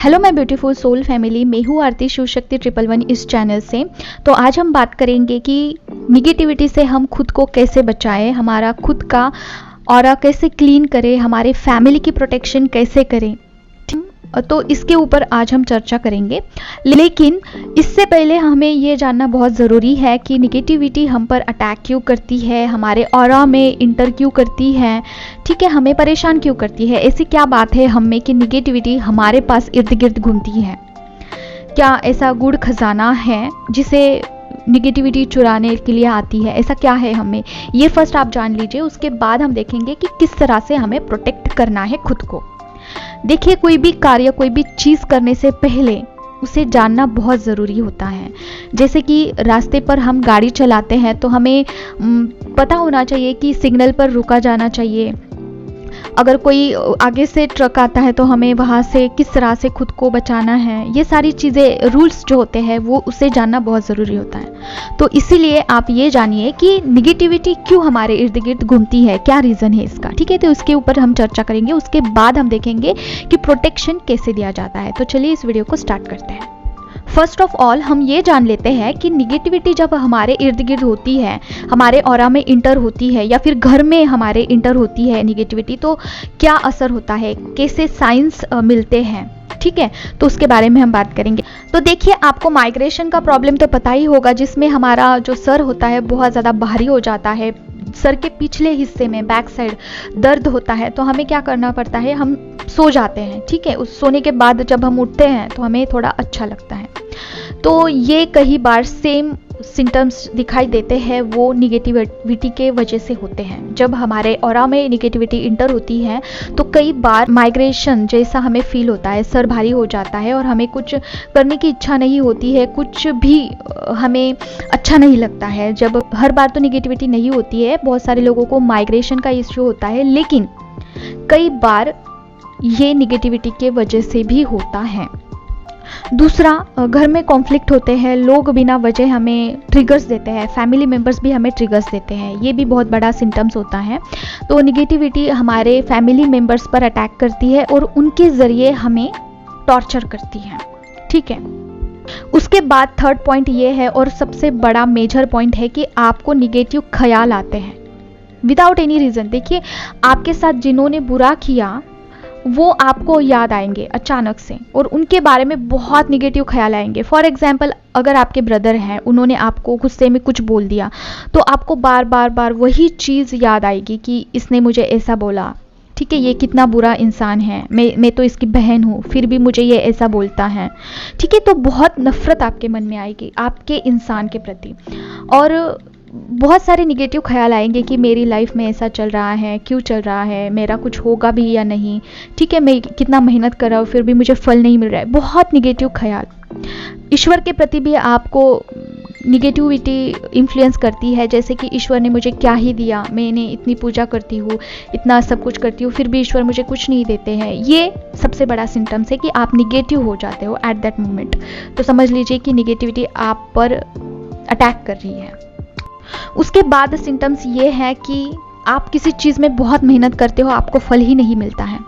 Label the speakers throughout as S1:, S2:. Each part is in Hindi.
S1: Hello my beautiful soul family, मैं हूँ आरती शिव शक्ति 111 इस चैनल से। तो आज हम बात करेंगे कि निगेटिविटी से हम खुद को कैसे बचाएं, हमारा खुद का ऑरा कैसे क्लीन करें, हमारे फैमिली की प्रोटेक्शन कैसे करें। तो इसके ऊपर आज हम चर्चा करेंगे, लेकिन इससे पहले हमें ये जानना बहुत ज़रूरी है कि निगेटिविटी हम पर अटैक क्यों करती है, हमारे ऑरा में इंटर क्यों करती है, ठीक है, हमें परेशान क्यों करती है। ऐसी क्या बात है हम में कि निगेटिविटी हमारे पास इर्द गिर्द घूमती है। क्या ऐसा गुड़ खजाना है जिसे निगेटिविटी चुराने के लिए आती है? ऐसा क्या है हमें, ये फर्स्ट आप जान लीजिए। उसके बाद हम देखेंगे कि किस तरह से हमें प्रोटेक्ट करना है खुद को। देखिए, कोई भी कार्य, कोई भी चीज़ करने से पहले उसे जानना बहुत ज़रूरी होता है। जैसे कि रास्ते पर हम गाड़ी चलाते हैं तो हमें पता होना चाहिए कि सिग्नल पर रुका जाना चाहिए। अगर कोई आगे से ट्रक आता है तो हमें वहाँ से किस तरह से खुद को बचाना है, ये सारी चीज़ें, रूल्स जो होते हैं वो उसे जानना बहुत ज़रूरी होता है। तो इसीलिए आप ये जानिए कि निगेटिविटी क्यों हमारे इर्द गिर्द घूमती है, क्या रीज़न है इसका, ठीक है। तो उसके ऊपर हम चर्चा करेंगे। उसके बाद हम देखेंगे कि प्रोटेक्शन कैसे दिया जाता है। तो चलिए इस वीडियो को स्टार्ट करते हैं। फर्स्ट ऑफ ऑल हम ये जान लेते हैं कि निगेटिविटी जब हमारे इर्द गिर्द होती है, हमारे ऑरा में इंटर होती है या फिर घर में हमारे इंटर होती है निगेटिविटी, तो क्या असर होता है, कैसे साइंस मिलते हैं, ठीक है। तो उसके बारे में हम बात करेंगे। तो देखिए, आपको माइग्रेशन का प्रॉब्लम तो पता ही होगा, जिसमें हमारा जो सर होता है बहुत ज़्यादा भारी हो जाता है, सर के पिछले हिस्से में बैक साइड दर्द होता है। तो हमें क्या करना पड़ता है, हम सो जाते हैं, ठीक है। उस सोने के बाद जब हम उठते हैं तो हमें थोड़ा अच्छा लगता है। तो ये कई बार सेम सिम्टम्स दिखाई देते हैं, वो निगेटिविटी के वजह से होते हैं। जब हमारे ऑरा में निगेटिविटी इंटर होती है तो कई बार माइग्रेशन जैसा हमें फील होता है, सर भारी हो जाता है और हमें कुछ करने की इच्छा नहीं होती है, कुछ भी हमें अच्छा नहीं लगता है। जब हर बार तो निगेटिविटी नहीं होती है, बहुत सारे लोगों को माइग्रेशन का इश्यू होता है, लेकिन कई बार ये निगेटिविटी के वजह से भी होता है। दूसरा, घर में कॉन्फ्लिक्ट होते हैं, लोग बिना वजह हमें ट्रिगर्स देते हैं, फैमिली मेम्बर्स भी हमें ट्रिगर्स देते हैं, ये भी बहुत बड़ा सिम्टम्स होता है। तो निगेटिविटी हमारे फैमिली मेम्बर्स पर अटैक करती है और उनके ज़रिए हमें टॉर्चर करती है, ठीक है। उसके बाद थर्ड पॉइंट ये है, और सबसे बड़ा मेजर पॉइंट है, कि आपको निगेटिव ख्याल आते हैं विदाउट एनी रीज़न। देखिए, आपके साथ जिन्होंने बुरा किया वो आपको याद आएंगे अचानक से, और उनके बारे में बहुत निगेटिव ख्याल आएंगे। फॉर एग्जांपल, अगर आपके ब्रदर हैं, उन्होंने आपको गुस्से में कुछ बोल दिया, तो आपको बार बार वही चीज़ याद आएगी कि इसने मुझे ऐसा बोला, ठीक है, ये कितना बुरा इंसान है, मैं तो इसकी बहन हूँ, फिर भी मुझे ये ऐसा बोलता है, ठीक है। तो बहुत नफरत आपके मन में आएगी आपके इंसान के प्रति, और बहुत सारे निगेटिव ख्याल आएंगे कि मेरी लाइफ में ऐसा चल रहा है, क्यों चल रहा है, मेरा कुछ होगा भी या नहीं, ठीक है, मैं कितना मेहनत कर रहा हूँ फिर भी मुझे फल नहीं मिल रहा है, बहुत निगेटिव ख्याल। ईश्वर के प्रति भी आपको निगेटिविटी इन्फ्लुएंस करती है, जैसे कि ईश्वर ने मुझे क्या ही दिया, मैंने इतनी पूजा करती हूँ, इतना सब कुछ करती हूँ, फिर भी ईश्वर मुझे कुछ नहीं देते हैं। ये सबसे बड़ा सिम्टम्स है कि आप निगेटिव हो जाते हो एट दैट मोमेंट। तो समझ लीजिए कि निगेटिविटी आप पर अटैक कर रही है। उसके बाद सिम्टम्स ये है कि आप किसी चीज़ में बहुत मेहनत करते हो, आपको फल ही नहीं मिलता है।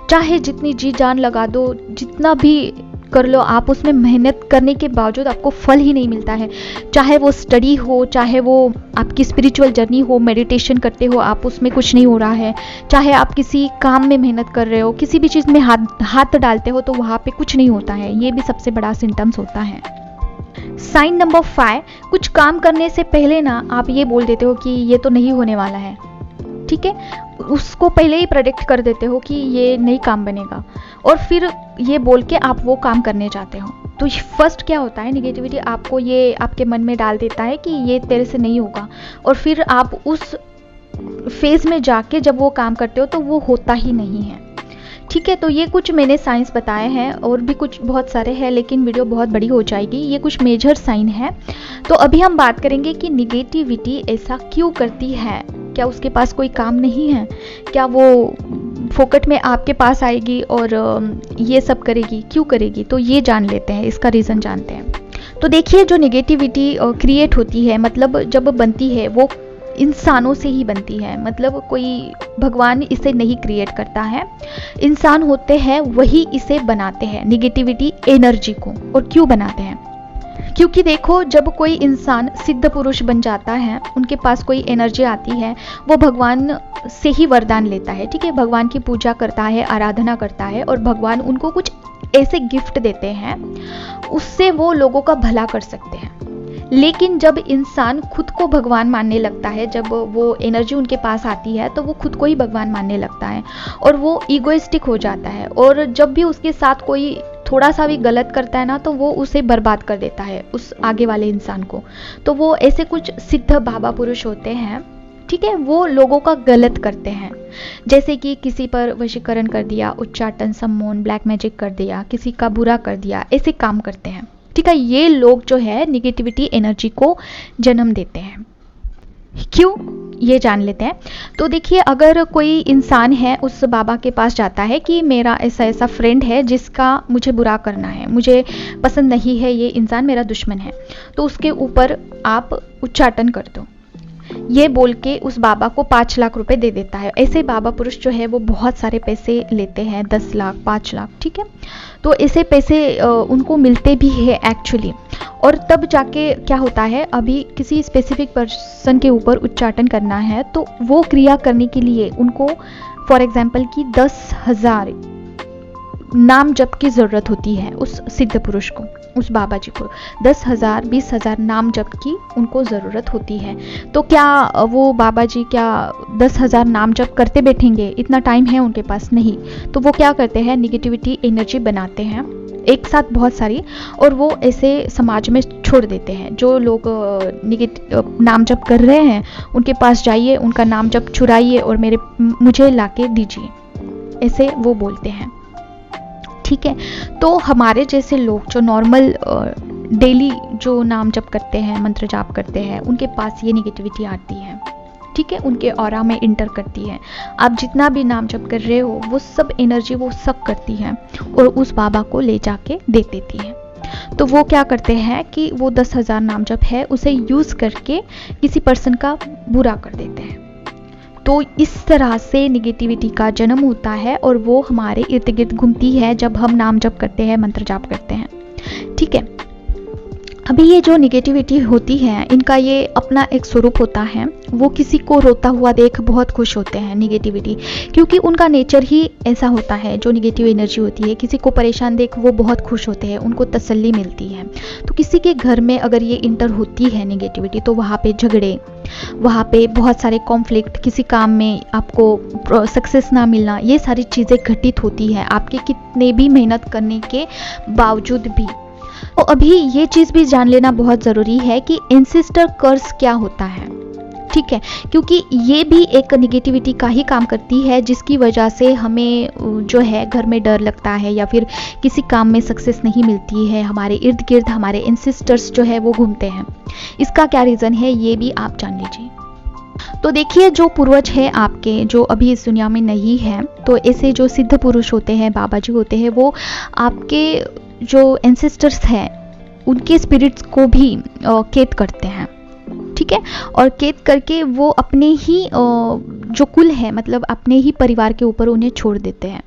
S1: चाहे जितनी जी जान लगा दो, जितना भी कर लो, आप उसमें मेहनत करने के बावजूद आपको फल ही नहीं मिलता है। चाहे वो स्टडी हो, चाहे वो आपकी स्पिरिचुअल जर्नी हो, मेडिटेशन करते हो, आप उसमें कुछ नहीं हो रहा है। चाहे आप किसी काम में मेहनत कर रहे हो, किसी भी चीज़ में हाथ डालते हो, तो वहाँ पे कुछ नहीं होता है। ये भी सबसे बड़ा सिम्टम्स होता है। साइन नंबर 5, कुछ काम करने से पहले ना आप ये बोल देते हो कि ये तो नहीं होने वाला है, ठीक है, उसको पहले ही प्रेडिक्ट कर देते हो कि ये नहीं काम बनेगा, और फिर ये बोल के आप वो काम करने जाते हो। तो फर्स्ट क्या होता है, निगेटिविटी आपको ये आपके मन में डाल देता है कि ये तेरे से नहीं होगा, और फिर आप उस फेज में जाके जब वो काम करते हो तो वो होता ही नहीं है, ठीक है। तो ये कुछ मैंने साइंस बताए हैं, और भी कुछ बहुत सारे हैं, लेकिन वीडियो बहुत बड़ी हो जाएगी। ये कुछ मेजर साइन है। तो अभी हम बात करेंगे कि निगेटिविटी ऐसा क्यों करती है। क्या उसके पास कोई काम नहीं है? क्या वो फोकट में आपके पास आएगी और ये सब करेगी? क्यों करेगी? तो ये जान लेते हैं, इसका रीज़न जानते हैं। तो देखिए, जो निगेटिविटी क्रिएट होती है, मतलब जब बनती है, वो इंसानों से ही बनती है, मतलब कोई भगवान इसे नहीं क्रिएट करता है, इंसान होते हैं वही इसे बनाते हैं, निगेटिविटी एनर्जी को। और क्यों बनाते हैं? क्योंकि देखो, जब कोई इंसान सिद्ध पुरुष बन जाता है, उनके पास कोई एनर्जी आती है, वो भगवान से ही वरदान लेता है, ठीक है, भगवान की पूजा करता है, आराधना करता है, और भगवान उनको कुछ ऐसे गिफ्ट देते हैं, उससे वो लोगों का भला कर सकते हैं। लेकिन जब इंसान खुद को भगवान मानने लगता है, जब वो एनर्जी उनके पास आती है, तो वो खुद को ही भगवान मानने लगता है और वो ईगोइस्टिक हो जाता है। और जब भी उसके साथ कोई थोड़ा सा भी गलत करता है ना, तो वो उसे बर्बाद कर देता है, उस आगे वाले इंसान को। तो वो ऐसे कुछ सिद्ध बाबा पुरुष होते हैं, ठीक है, वो लोगों का गलत करते हैं, जैसे कि किसी पर वशीकरण कर दिया, उच्चाटन, सम्मोहन, ब्लैक मैजिक कर दिया, किसी का बुरा कर दिया, ऐसे काम करते हैं, ठीक है। ये लोग जो है निगेटिविटी एनर्जी को जन्म देते हैं। क्यों, ये जान लेते हैं। तो देखिए, अगर कोई इंसान है, उस बाबा के पास जाता है कि मेरा ऐसा ऐसा फ्रेंड है जिसका मुझे बुरा करना है, मुझे पसंद नहीं है, ये इंसान मेरा दुश्मन है, तो उसके ऊपर आप उच्चाटन कर दो, ये बोल के उस बाबा को 5 लाख रुपए दे देता है। ऐसे बाबा पुरुष जो है वो बहुत सारे पैसे लेते हैं, 10 लाख, 5 लाख, ठीक है। तो ऐसे पैसे उनको मिलते भी है एक्चुअली। और तब जाके क्या होता है, अभी किसी स्पेसिफिक पर्सन के ऊपर उच्चाटन करना है, तो वो क्रिया करने के लिए उनको फॉर एग्जाम्पल कि 10,000 नाम जप की ज़रूरत होती है उस सिद्ध पुरुष को, उस बाबा जी को 10,000, 20,000 नाम जप की उनको ज़रूरत होती है। तो क्या वो बाबा जी क्या 10,000 नाम जप करते बैठेंगे? इतना टाइम है उनके पास? नहीं। तो वो क्या करते हैं, निगेटिविटी एनर्जी बनाते हैं एक साथ बहुत सारी, और वो ऐसे समाज में छोड़ देते हैं। जो लोग नाम जप कर रहे हैं उनके पास जाइए, उनका नाम जप चुराइए और मुझे लाके दीजिए, ऐसे वो बोलते हैं, ठीक है। तो हमारे जैसे लोग जो नॉर्मल डेली जो नाम जप करते हैं, मंत्र जाप करते हैं, उनके पास ये निगेटिविटी आती है, ठीक है, उनके ऑरा में इंटर करती है। आप जितना भी नाम जप कर रहे हो, वो सब एनर्जी वो सक करती है और उस बाबा को ले जाके दे देती है। तो वो क्या करते हैं कि वो 10,000 नाम जप है, उसे यूज़ करके किसी पर्सन का बुरा कर देते हैं। तो इस तरह से निगेटिविटी का जन्म होता है और वो हमारे इर्द गिर्द घूमती है जब हम नाम जप करते हैं, मंत्र जाप करते हैं, ठीक है। अभी ये जो निगेटिविटी होती है, इनका ये अपना एक स्वरूप होता है। वो किसी को रोता हुआ देख बहुत खुश होते हैं, निगेटिविटी, क्योंकि उनका नेचर ही ऐसा होता है। जो निगेटिव एनर्जी होती है, किसी को परेशान देख वो बहुत खुश होते हैं, उनको तसल्ली मिलती है। तो किसी के घर में अगर ये इंटर होती है निगेटिविटी, तो वहाँ पे झगड़े, वहाँ पे बहुत सारे कॉन्फ्लिक्ट, किसी काम में आपको सक्सेस ना मिलना, ये सारी चीज़ें घटित होती है आपके कितने भी मेहनत करने के बावजूद भी। तो अभी ये चीज़ भी जान लेना बहुत ज़रूरी है कि एंसेस्टर कर्स क्या होता है, ठीक है, क्योंकि ये भी एक निगेटिविटी का ही काम करती है, जिसकी वजह से हमें जो है घर में डर लगता है या फिर किसी काम में सक्सेस नहीं मिलती है। हमारे इर्द गिर्द हमारे एंसेस्टर्स जो है वो घूमते हैं। इसका क्या रीज़न है, ये भी आप जान लीजिए। तो देखिए, जो पूर्वज है आपके, जो अभी इस दुनिया में नहीं है, तो ऐसे जो सिद्ध पुरुष होते हैं, बाबा जी होते हैं, वो आपके जो एंसेस्टर्स हैं उनके स्पिरिट्स को भी कैद करते हैं, ठीक है। और कैद करके वो अपने ही जो कुल है, मतलब अपने ही परिवार के ऊपर उन्हें छोड़ देते हैं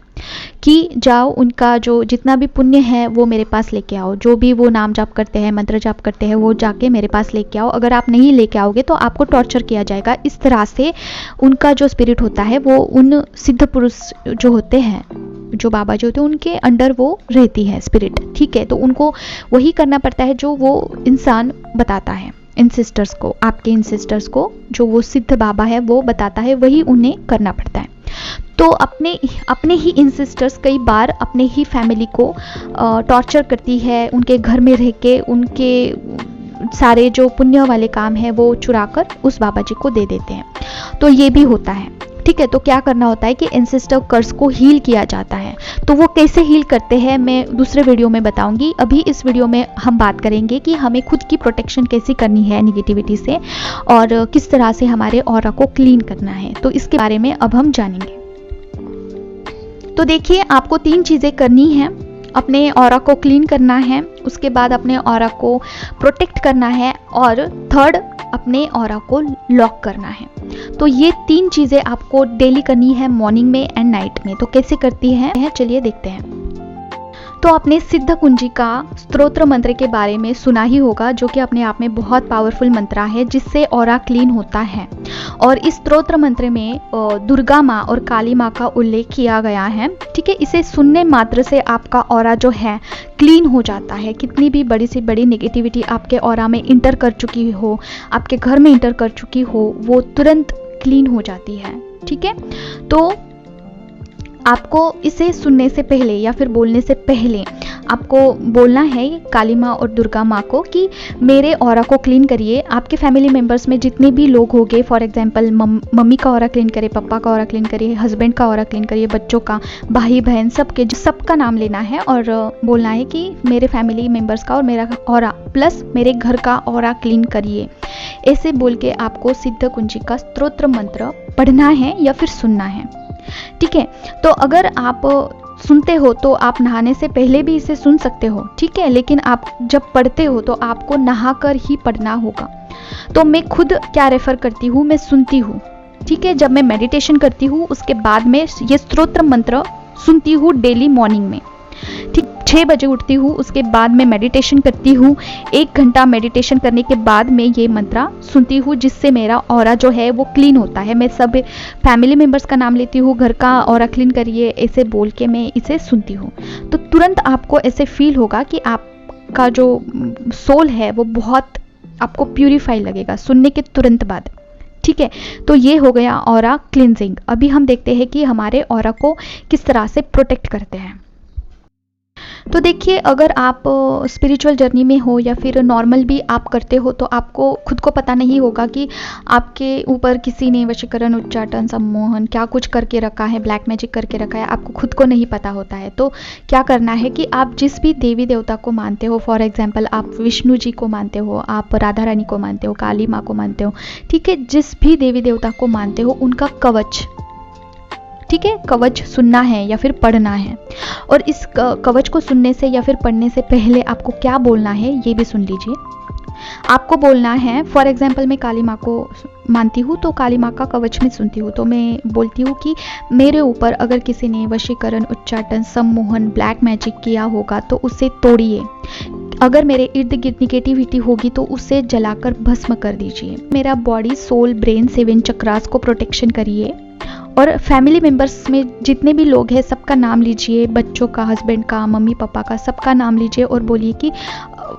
S1: कि जाओ, उनका जो जितना भी पुण्य है वो मेरे पास लेके आओ। जो भी वो नाम जाप करते हैं, मंत्र जाप करते हैं, वो जाके मेरे पास लेके आओ। अगर आप नहीं लेके आओगे तो आपको टॉर्चर किया जाएगा। इस तरह से उनका जो स्पिरिट होता है वो उन सिद्ध पुरुष जो होते हैं, जो बाबा जी होते हैं, उनके अंडर वो रहती है स्पिरिट, ठीक है। तो उनको वही करना पड़ता है जो वो इंसान बताता है, इंसिस्टर्स को, आपके इंसिस्टर्स को जो वो सिद्ध बाबा है वो बताता है, वही उन्हें करना पड़ता है। तो अपने ही इंसिस्टर्स कई बार अपने ही फैमिली को टॉर्चर करती है, उनके घर में रह के उनके सारे जो पुण्य वाले काम है वो चुराकर उस बाबा जी को दे देते हैं। तो ये भी होता है, ठीक है। तो क्या करना होता है कि एंसेस्टर कर्स को हील किया जाता है। तो वो कैसे हील करते हैं मैं दूसरे वीडियो में बताऊंगी। अभी इस वीडियो में हम बात करेंगे कि हमें खुद की प्रोटेक्शन कैसे करनी है निगेटिविटी से और किस तरह से हमारे ऑरा को क्लीन करना है। तो इसके बारे में अब हम जानेंगे। तो देखिए, आपको 3 चीज़ें करनी है। अपने ऑरा को क्लीन करना है, उसके बाद अपने ऑरा को प्रोटेक्ट करना है, और थर्ड अपने ऑरा को लॉक करना है। तो ये 3 चीज़ें आपको डेली करनी है, मॉर्निंग में एंड नाइट में। तो कैसे करती हैं, चलिए देखते हैं। तो आपने सिद्ध कुंजी का स्तोत्र मंत्र के बारे में सुना ही होगा, जो कि अपने आप में बहुत पावरफुल मंत्र है जिससे ऑरा क्लीन होता है। और इस स्तोत्र मंत्र में दुर्गा माँ और काली माँ का उल्लेख किया गया है। ठीक है, इसे सुनने मात्र से आपका ऑरा जो है क्लीन हो जाता है। कितनी भी बड़ी से बड़ी नेगेटिविटी आपके ऑरा में इंटर कर चुकी हो, आपके घर में इंटर कर चुकी हो, वो तुरंत क्लीन हो जाती है। ठीक है, तो आपको इसे सुनने से पहले या फिर बोलने से पहले आपको बोलना है काली माँ और दुर्गा माँ को कि मेरे ऑरा को क्लीन करिए। आपके फैमिली मेंबर्स में जितने भी लोग होंगे, फॉर एग्जांपल मम्मी का ऑरा क्लीन करिए, पापा का ऑरा क्लीन करिए, हस्बैंड का ऑरा क्लीन करिए, बच्चों का, भाई बहन, सबका नाम लेना है और बोलना है कि मेरे फैमिली मेंबर्स का और मेरा ऑरा प्लस मेरे घर का ऑरा क्लीन करिए। ऐसे बोल के आपको सिद्ध कुंजी का स्तोत्र मंत्र पढ़ना है या फिर सुनना है। ठीक है, तो अगर आप सुनते हो तो आप नहाने से पहले भी इसे सुन सकते हो। ठीक है, लेकिन आप जब पढ़ते हो तो आपको नहाकर ही पढ़ना होगा। तो मैं खुद क्या रेफर करती हूँ, मैं सुनती हूँ। ठीक है, जब मैं मेडिटेशन करती हूँ उसके बाद में ये स्तोत्र मंत्र सुनती हूँ डेली मॉर्निंग में। ठीक, 6 बजे उठती हूँ, उसके बाद मैं मेडिटेशन करती हूँ। 1 घंटा मेडिटेशन करने के बाद मैं ये मंत्र सुनती हूँ, जिससे मेरा ऑरा जो है वो क्लीन होता है। मैं सब फैमिली मेंबर्स का नाम लेती हूँ, घर का ऑरा क्लीन करिए ऐसे बोल के मैं इसे सुनती हूँ। तो तुरंत आपको ऐसे फील होगा कि आपका जो सोल है वो बहुत आपको प्यूरीफाई लगेगा सुनने के तुरंत बाद। ठीक है, तो ये हो गया ऑरा क्लींजिंग। अभी हम देखते हैं कि हमारे ऑरा को किस तरह से प्रोटेक्ट करते हैं। तो देखिए, अगर आप स्पिरिचुअल जर्नी में हो या फिर नॉर्मल भी आप करते हो तो आपको खुद को पता नहीं होगा कि आपके ऊपर किसी ने वशीकरण, उच्चाटन, सम्मोहन क्या कुछ करके रखा है, ब्लैक मैजिक करके रखा है, आपको खुद को नहीं पता होता है। तो क्या करना है कि आप जिस भी देवी देवता को मानते हो, फॉर एग्जाम्पल आप विष्णु जी को मानते हो, आप राधा रानी को मानते हो, काली माँ को मानते हो, ठीक है, जिस भी देवी देवता को मानते हो उनका कवच, ठीक है, कवच सुनना है या फिर पढ़ना है। और इस कवच को सुनने से या फिर पढ़ने से पहले आपको क्या बोलना है ये भी सुन लीजिए। आपको बोलना है, फॉर एग्जाम्पल मैं काली माँ को मानती हूँ तो काली माँ का कवच में सुनती हूँ, तो मैं बोलती हूँ कि मेरे ऊपर अगर किसी ने वशीकरण, उच्चाटन, सम्मोहन, ब्लैक मैजिक किया होगा तो उसे तोड़िए। अगर मेरे इर्द गिर्द निगेटिविटी होगी तो उसे जलाकर भस्म कर दीजिए। मेरा बॉडी, सोल, ब्रेन, 7 चक्रास को प्रोटेक्शन करिए। और फैमिली मेंबर्स में जितने भी लोग हैं सबका नाम लीजिए, बच्चों का, हस्बैंड का, मम्मी पापा का, सबका नाम लीजिए और बोलिए कि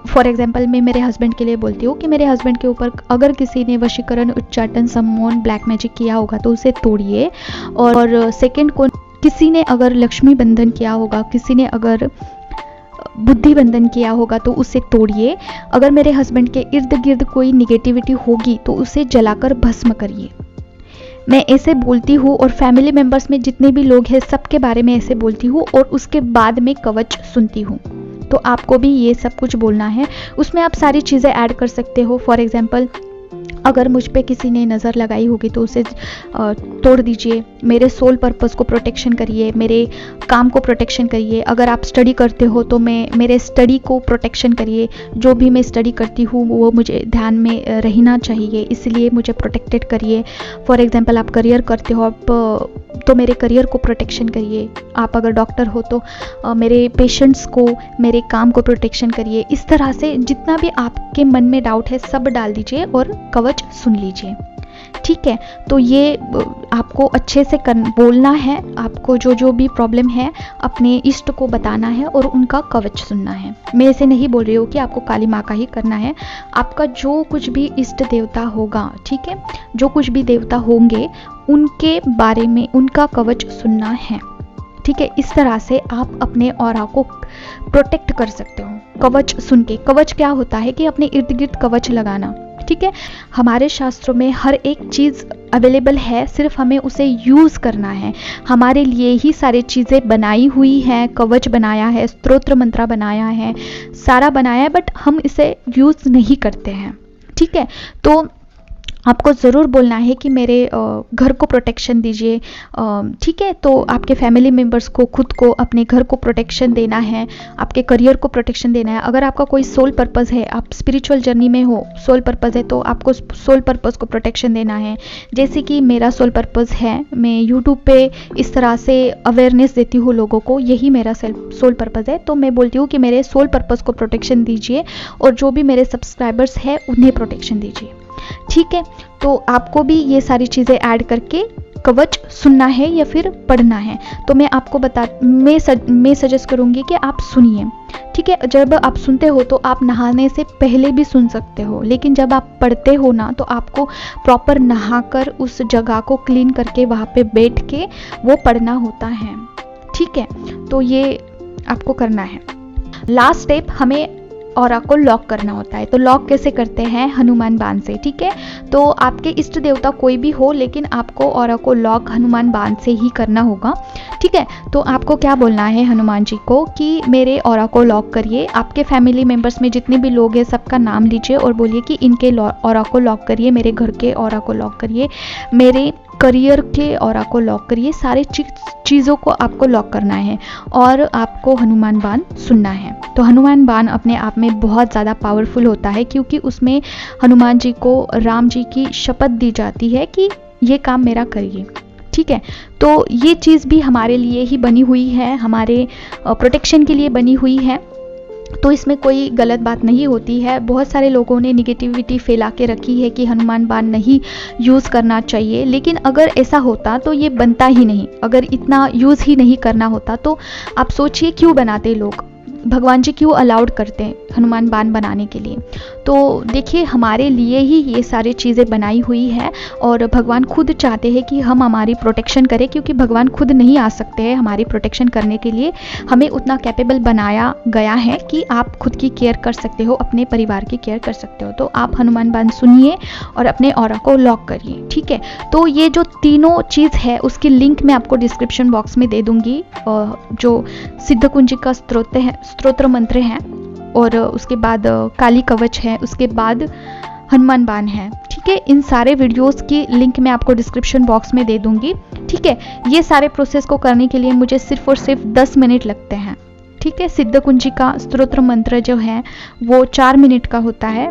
S1: फॉर एग्जांपल मैं मेरे हस्बैंड के लिए बोलती हूँ कि मेरे हस्बैंड के ऊपर अगर किसी ने वशीकरण, उच्चाटन, सम्मोहन, ब्लैक मैजिक किया होगा तो उसे तोड़िए। और सेकंड को, किसी ने अगर लक्ष्मी बंधन किया होगा, किसी ने अगर बुद्धि बंधन किया होगा तो उसे तोड़िए। अगर मेरे हस्बैंड के इर्द गिर्द कोई निगेटिविटी होगी तो उसे जलाकर भस्म करिए। मैं ऐसे बोलती हूँ और फैमिली मेंबर्स में जितने भी लोग हैं सबके बारे में ऐसे बोलती हूँ और उसके बाद में कवच सुनती हूँ। तो आपको भी ये सब कुछ बोलना है। उसमें आप सारी चीज़ें ऐड कर सकते हो। फॉर एग्जांपल अगर मुझ पे किसी ने नज़र लगाई होगी तो उसे तोड़ दीजिए। मेरे सोल पर्पस को प्रोटेक्शन करिए, मेरे काम को प्रोटेक्शन करिए। अगर आप स्टडी करते हो तो मेरे स्टडी को प्रोटेक्शन करिए। जो भी मैं स्टडी करती हूँ वो मुझे ध्यान में रहना चाहिए, इसलिए मुझे प्रोटेक्टेड करिए। फॉर एग्जांपल आप करियर करते हो तो मेरे करियर को प्रोटेक्शन करिए। आप अगर डॉक्टर हो तो मेरे पेशेंट्स को, मेरे काम को प्रोटेक्शन करिए। इस तरह से जितना भी आपके मन में डाउट है सब डाल दीजिए और कवच सुन लीजिए। ठीक है, तो ये आपको अच्छे से बोलना है। आपको जो भी प्रॉब्लम है अपने इष्ट को बताना है और उनका कवच सुनना है। मैं ऐसे नहीं बोल रही हूँ कि आपको काली माँ का ही करना है। आपका जो कुछ भी इष्ट देवता होगा, ठीक है, जो कुछ भी देवता होंगे उनके बारे में उनका कवच सुनना है। ठीक है, इस तरह से आप अपने ऑरा को प्रोटेक्ट कर सकते हो कवच सुन के। कवच क्या होता है कि अपने इर्द गिर्द कवच लगाना। ठीक है, हमारे शास्त्रों में हर एक चीज़ अवेलेबल है, सिर्फ हमें उसे यूज़ करना है। हमारे लिए ही सारी चीज़ें बनाई हुई हैं। कवच बनाया है, स्तोत्र मंत्र बनाया है, सारा बनाया है, बट हम इसे यूज़ नहीं करते हैं। ठीक है, तो आपको ज़रूर बोलना है कि मेरे घर को प्रोटेक्शन दीजिए, ठीक है। तो आपके फैमिली मेम्बर्स को, खुद को, अपने घर को प्रोटेक्शन देना है, आपके करियर को प्रोटेक्शन देना है। अगर आपका कोई सोल पर्पज़ है, आप स्पिरिचुअल जर्नी में हो, सोल पर्पज़ है, तो आपको सोल पर्पज़ को प्रोटेक्शन देना है। जैसे कि मेरा सोल पर्पज़ है, मैं यूट्यूब पे इस तरह से अवेयरनेस देती हूँ लोगों को, यही मेरा सोल पर्पज़ है। तो मैं बोलती हूँ कि मेरे सोल पर्पज़ को प्रोटेक्शन दीजिए और जो भी मेरे सब्सक्राइबर्स हैं उन्हें प्रोटेक्शन दीजिए, ठीक है। तो आपको भी ये सारी चीज़ें ऐड करके कवच सुनना है या फिर पढ़ना है। तो मैं सजेस्ट करूँगी कि आप सुनिए, ठीक है। जब आप सुनते हो तो आप नहाने से पहले भी सुन सकते हो, लेकिन जब आप पढ़ते हो ना, तो आपको प्रॉपर नहाकर उस जगह को क्लीन करके वहाँ पे बैठ के वो पढ़ना होता है, ठीक है। तो ये आपको करना है। लास्ट स्टेप, हमें ऑरा को लॉक करना होता है। तो लॉक कैसे करते हैं? हनुमान बाण से, ठीक है। तो आपके इष्ट देवता कोई भी हो, लेकिन आपको ऑरा को लॉक हनुमान बाण से ही करना होगा, ठीक है। तो आपको क्या बोलना है हनुमान जी को कि मेरे ऑरा को लॉक करिए। आपके फैमिली मेम्बर्स में जितने भी लोग हैं सबका नाम लीजिए और बोलिए कि इनके ऑरा को लॉक करिए, मेरे घर के ऑरा को लॉक करिए, मेरे करियर के ऑरा को लॉक करिए। सारे चीज़ों को आपको लॉक करना है और आपको हनुमान बाण सुनना है। तो हनुमान बाण अपने आप में बहुत ज़्यादा पावरफुल होता है, क्योंकि उसमें हनुमान जी को राम जी की शपथ दी जाती है कि ये काम मेरा करिए, ठीक है। तो ये चीज़ भी हमारे लिए ही बनी हुई है, हमारे प्रोटेक्शन के लिए बनी हुई है। तो इसमें कोई गलत बात नहीं होती है। बहुत सारे लोगों ने निगेटिविटी फैला के रखी है कि हनुमान बाण नहीं यूज़ करना चाहिए, लेकिन अगर ऐसा होता तो ये बनता ही नहीं। अगर इतना यूज़ ही नहीं करना होता तो आप सोचिए क्यों बनाते लोग, भगवान जी क्यों अलाउड करते हैं हनुमान बाण बनाने के लिए। तो देखिए, हमारे लिए ही ये सारी चीज़ें बनाई हुई है और भगवान खुद चाहते हैं कि हम हमारी प्रोटेक्शन करें, क्योंकि भगवान खुद नहीं आ सकते हैं हमारी प्रोटेक्शन करने के लिए। हमें उतना कैपेबल बनाया गया है कि आप खुद की केयर कर सकते हो, अपने परिवार की केयर कर सकते हो। तो आप हनुमान बाण सुनिए और अपने ऑरा को लॉक करिए, ठीक है। तो ये जो तीनों चीज़ है उसकी लिंक मैं आपको डिस्क्रिप्शन बॉक्स में दे दूँगी। जो सिद्ध कुंजी का स्तोत्र मंत्र है, और उसके बाद काली कवच है, उसके बाद हनुमान बाण है, ठीक है। इन सारे वीडियोस की लिंक मैं आपको डिस्क्रिप्शन बॉक्स में दे दूंगी, ठीक है। ये सारे प्रोसेस को करने के लिए मुझे सिर्फ और सिर्फ 10 मिनट लगते हैं, ठीक है। सिद्ध कुंजी का स्तोत्र मंत्र जो है वो 4 मिनट का होता है।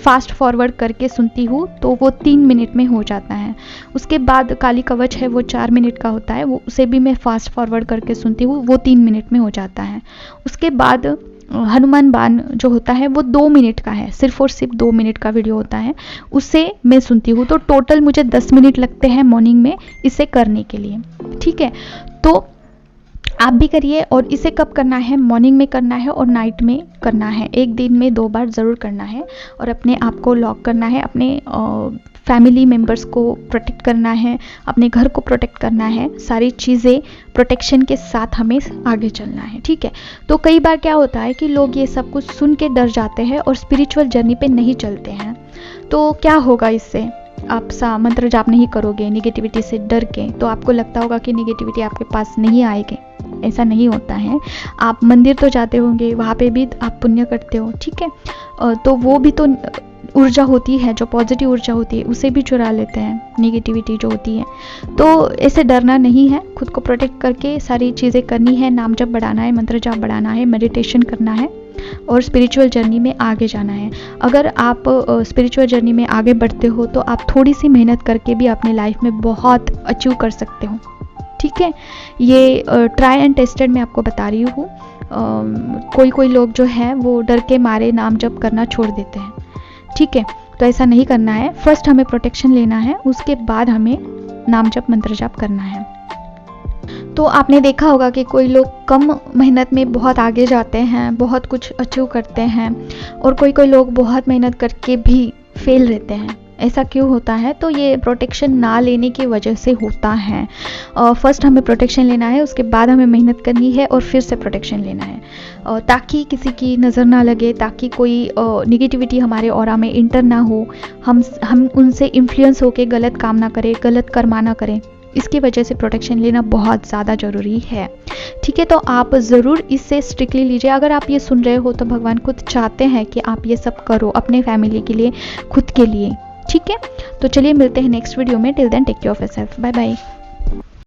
S1: फास्ट फॉरवर्ड करके सुनती हूँ तो वो 3 मिनट में हो जाता है। उसके बाद काली कवच है वो 4 मिनट का होता है, वो उसे भी मैं फास्ट फॉरवर्ड करके सुनती हूँ, वो 3 मिनट में हो जाता है। उसके बाद हनुमान बाण जो होता है वो 2 मिनट का है, सिर्फ और सिर्फ 2 मिनट का वीडियो होता है, उससे मैं सुनती हूँ। तो टोटल मुझे 10 मिनट लगते हैं मॉर्निंग में इसे करने के लिए, ठीक है। तो आप भी करिए। और इसे कब करना है? मॉर्निंग में करना है और नाइट में करना है। एक दिन में 2 बार ज़रूर करना है और अपने आप को लॉक करना है, अपने फैमिली मेम्बर्स को प्रोटेक्ट करना है, अपने घर को प्रोटेक्ट करना है। सारी चीज़ें प्रोटेक्शन के साथ हमें आगे चलना है, ठीक है। तो कई बार क्या होता है कि लोग ये सब कुछ सुन के डर जाते हैं और स्पिरिचुअल जर्नी पे नहीं चलते हैं। तो क्या होगा इससे? आप मंत्र जाप नहीं करोगे निगेटिविटी से डर के, तो आपको लगता होगा कि निगेटिविटी आपके पास नहीं आएगी। ऐसा नहीं होता है। आप मंदिर तो जाते होंगे, वहाँ पे भी आप पुण्य करते हो, ठीक है। तो वो भी तो ऊर्जा होती है, जो पॉजिटिव ऊर्जा होती है उसे भी चुरा लेते हैं निगेटिविटी जो होती है। तो ऐसे डरना नहीं है, खुद को प्रोटेक्ट करके सारी चीज़ें करनी है। नाम जप बढ़ाना है, मंत्र जाप बढ़ाना है, मेडिटेशन करना है और स्पिरिचुअल जर्नी में आगे जाना है। अगर आप स्पिरिचुअल जर्नी में आगे बढ़ते हो तो आप थोड़ी सी मेहनत करके भी अपने लाइफ में बहुत अचीव कर सकते हो, ठीक है। ये ट्राई एंड टेस्टेड मैं आपको बता रही हूँ। कोई लोग जो है वो डर के मारे नाम जप करना छोड़ देते हैं, ठीक है। तो ऐसा नहीं करना है। फर्स्ट हमें प्रोटेक्शन लेना है, उसके बाद हमें नाम जप मंत्र जाप करना है। तो आपने देखा होगा कि कोई लोग कम मेहनत में बहुत आगे जाते हैं, बहुत कुछ अचीव करते हैं, और कोई लोग बहुत मेहनत करके भी फेल रहते हैं। ऐसा क्यों होता है? तो ये प्रोटेक्शन ना लेने की वजह से होता है। फर्स्ट हमें प्रोटेक्शन लेना है, उसके बाद हमें मेहनत करनी है और फिर से प्रोटेक्शन लेना है, ताकि किसी की नज़र ना लगे, ताकि कोई निगेटिविटी हमारे ऑरा में इंटर ना हो, हम उनसे इन्फ्लुएंस होकर गलत काम ना करें, गलत कर्मा ना करें। इसकी वजह से प्रोटेक्शन लेना बहुत ज़्यादा ज़रूरी है, ठीक है। तो आप ज़रूर इससे स्ट्रिक्टली लीजिए। अगर आप ये सुन रहे हो तो भगवान खुद चाहते हैं कि आप ये सब करो अपने फैमिली के लिए, खुद के लिए, ठीक है। तो चलिए मिलते हैं नेक्स्ट वीडियो में। Till then take care of yourself, bye bye.